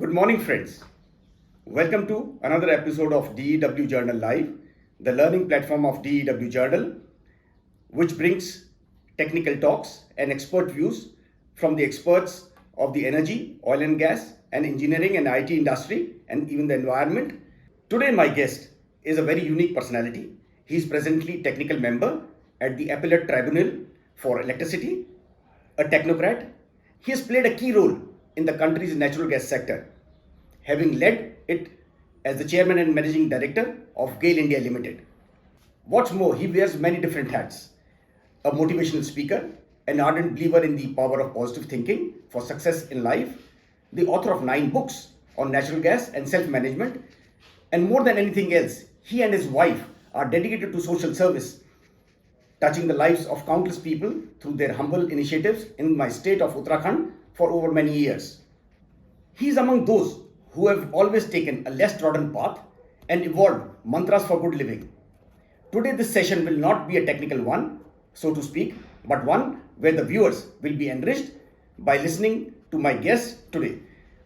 Good morning, friends. Welcome to another episode of DEW Journal Live, the learning platform of DEW Journal, which brings technical talks and expert views from the experts of the energy, oil and gas, and engineering and IT industry, and even the environment. Today, my guest is a very unique personality. He is presently technical member at the Appellate Tribunal for Electricity, a technocrat. He has played a key role in the country's natural gas sector, having led it as the chairman and managing director of GAIL India Limited. What's more, he wears many different hats: a motivational speaker, an ardent believer in the power of positive thinking for success in life, the author of 9 books on natural gas and self management, and more than anything else, he and his wife are dedicated to social service, touching the lives of countless people through their humble initiatives in my state of Uttarakhand for over many years. He is among those who have always taken a less trodden path and evolved mantras for good living. Today, this session will not be a technical one, so to speak, but one where the viewers will be enriched by listening to my guest today.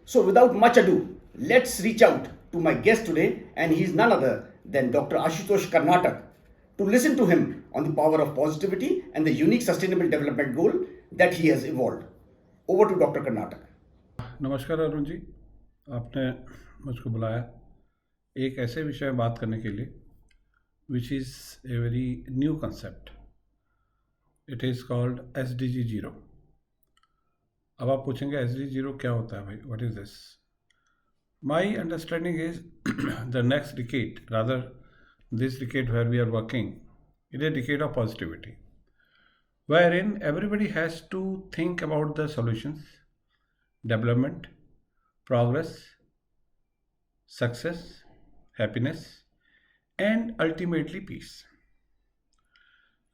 So, without much ado, let's reach out to my guest today, and he is none other than Dr. Ashutosh Karnatak, to listen to him on the power of positivity and the unique sustainable development goal that he has evolved. Over to Dr. Karnatak. नमस्कार अरुण जी, आपने मुझको बुलाया एक ऐसे विषय में बात करने के लिए which is a very new concept. It is called SDG 0. अब आप पूछेंगे SDG 0 क्या होता है भाई, what is this? My understanding is the next decade, rather this decade where we are working, it is a decade of positivity, wherein everybody has to think about the solutions, development, progress, success, happiness, and ultimately peace.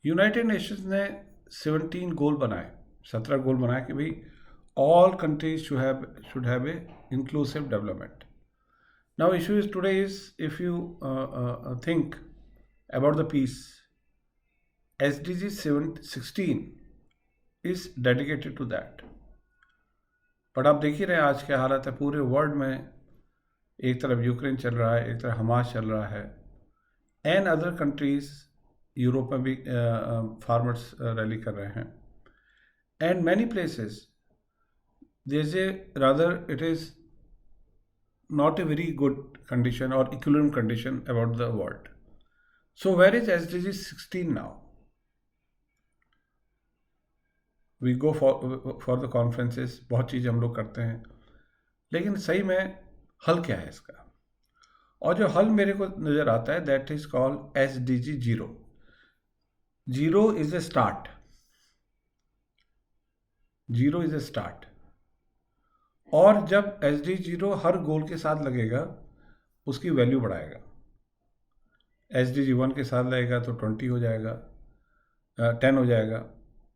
United Nations ने 17 गोल बनाए, 17 गोल बनाए कि भाई all countries should have a inclusive development. Now issue is today is, if you think about the peace, SDG 16 is dedicated to that. But आप देख ही रहे हैं आज क्या हालत है पूरे वर्ल्ड में. एक तरफ यूक्रेन चल रहा है, एक तरफ हमास चल रहा है, एंड अदर कंट्रीज यूरोप में भी फार्मर्स रैली कर रहे हैं, and many places there a rather it is not a very good condition or equivalent condition about the world. So where is SDG 16 now? We go for the conferences, बहुत चीज़ हम लोग करते हैं, लेकिन सही में हल क्या है इसका? और जो हल मेरे को नज़र आता है that is called SDG 0. 0 is a start. 0 is a start. और जब SDG 0 हर गोल के साथ लगेगा उसकी वैल्यू बढ़ाएगा. SDG 1 के साथ लगेगा तो 20 हो जाएगा, 10 हो जाएगा.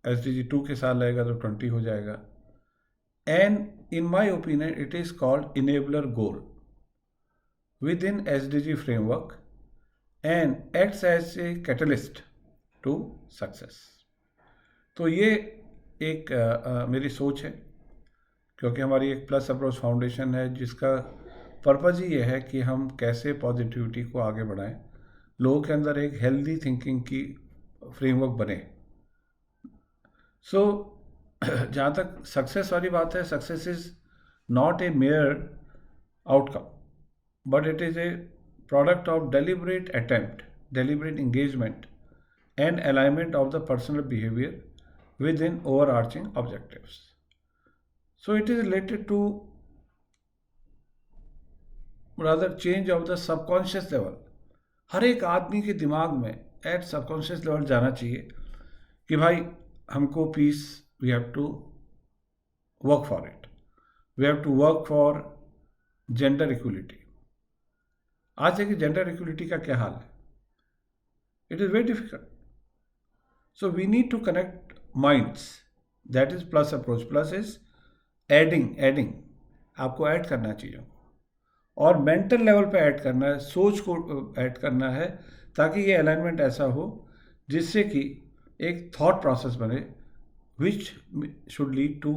SDG 2 के साथ लगेगा तो 20 हो जाएगा. And in my opinion it is called enabler goal within SDG framework and acts as a catalyst to success. तो ये एक मेरी सोच है, क्योंकि हमारी एक प्लस अप्रोच फाउंडेशन है जिसका पर्पज़ ही ये है कि हम कैसे पॉजिटिविटी को आगे बढ़ाएं, लोगों के अंदर एक हेल्दी थिंकिंग की फ्रेमवर्क बने. सो जहाँ तक सक्सेस वाली बात है, success is not a mayor outcome, but it is a product of deliberate attempt, deliberate engagement and alignment of the personal behavior within overarching objectives. So it is related to rather change of the subconscious level. हर एक आदमी के दिमाग में eight subconscious level जाना चाहिए कि भाई हमको peace, we have to work for it, we have to work for gender equality. आज देखिए जेंडर इक्वलिटी का क्या हाल है. It is very difficult. So we need to connect minds. That is plus approach. Plus is adding. आपको add करना चाहिए और मेंटल लेवल पे ऐड करना है, सोच को ऐड करना है, ताकि ये अलाइनमेंट ऐसा हो जिससे कि एक थॉट प्रोसेस बने which should lead to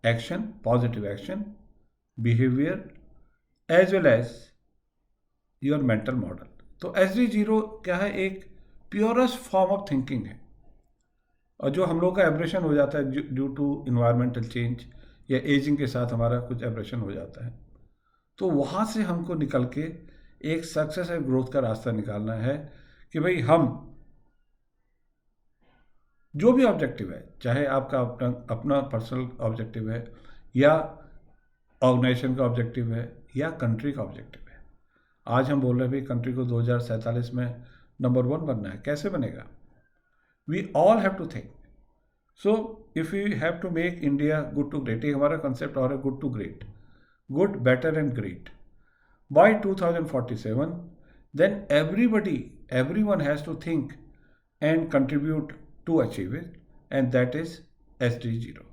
action, positive action, behavior as well as your mental model. तो SDG0 क्या है, एक प्योरेस्ट फॉर्म ऑफ थिंकिंग है, और जो हम लोग का एब्रेशन हो जाता है ड्यू टू इन्वायरमेंटल चेंज या एजिंग के साथ हमारा कुछ एब्रेशन हो जाता है, तो वहाँ से हमको निकल के एक सक्सेस और ग्रोथ का रास्ता निकालना है कि भाई हम जो भी ऑब्जेक्टिव है, चाहे आपका अपना पर्सनल ऑब्जेक्टिव है या ऑर्गेनाइजेशन का ऑब्जेक्टिव है या कंट्री का ऑब्जेक्टिव है। आज हम बोल रहे हैं भाई कंट्री को 2047 में नंबर 1 बनना है, कैसे बनेगा? We all have to think. So if you have to make India good to great, एक हमारा कंसेप्ट और है good to great, good, better and great by 2047, then everyone has to think and contribute to achieve it, and that is SDG0।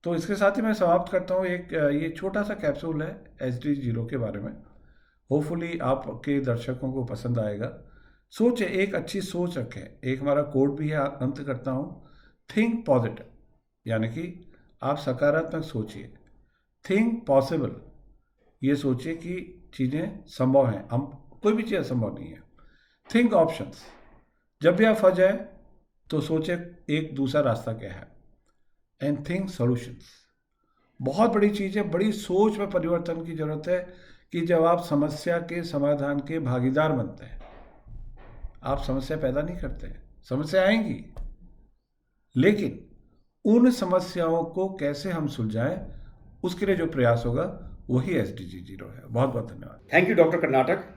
तो इसके साथ ही मैं समाप्त करता हूँ। एक ये छोटा सा कैप्सूल है SDG0 के बारे में, होपफुली आपके दर्शकों को पसंद आएगा। सोच, एक अच्छी सोच रखें। एक हमारा कोड भी है, अंत करता हूँ, थिंक पॉजिटिव, यानी कि आप सकारात्मक सोचिए। थिंक पॉसिबल, ये सोचिए कि चीज़ें संभव हैं, हम कोई भी चीज़ असंभव नहीं है। थिंक ऑप्शंस, जब भी आप फंस जाए तो सोचे एक दूसरा रास्ता क्या है। एंड थिंक सॉल्यूशंस, बहुत बड़ी चीज़ है, बड़ी सोच में परिवर्तन की जरूरत है कि जब आप समस्या के समाधान के भागीदार बनते हैं, आप समस्या पैदा नहीं करते हैं, समस्या आएंगी, लेकिन उन समस्याओं को कैसे हम सुलझाएं, उसके लिए जो प्रयास होगा वही SDG0 है। बहुत बहुत धन्यवाद। Thank you, Dr. Karnatak.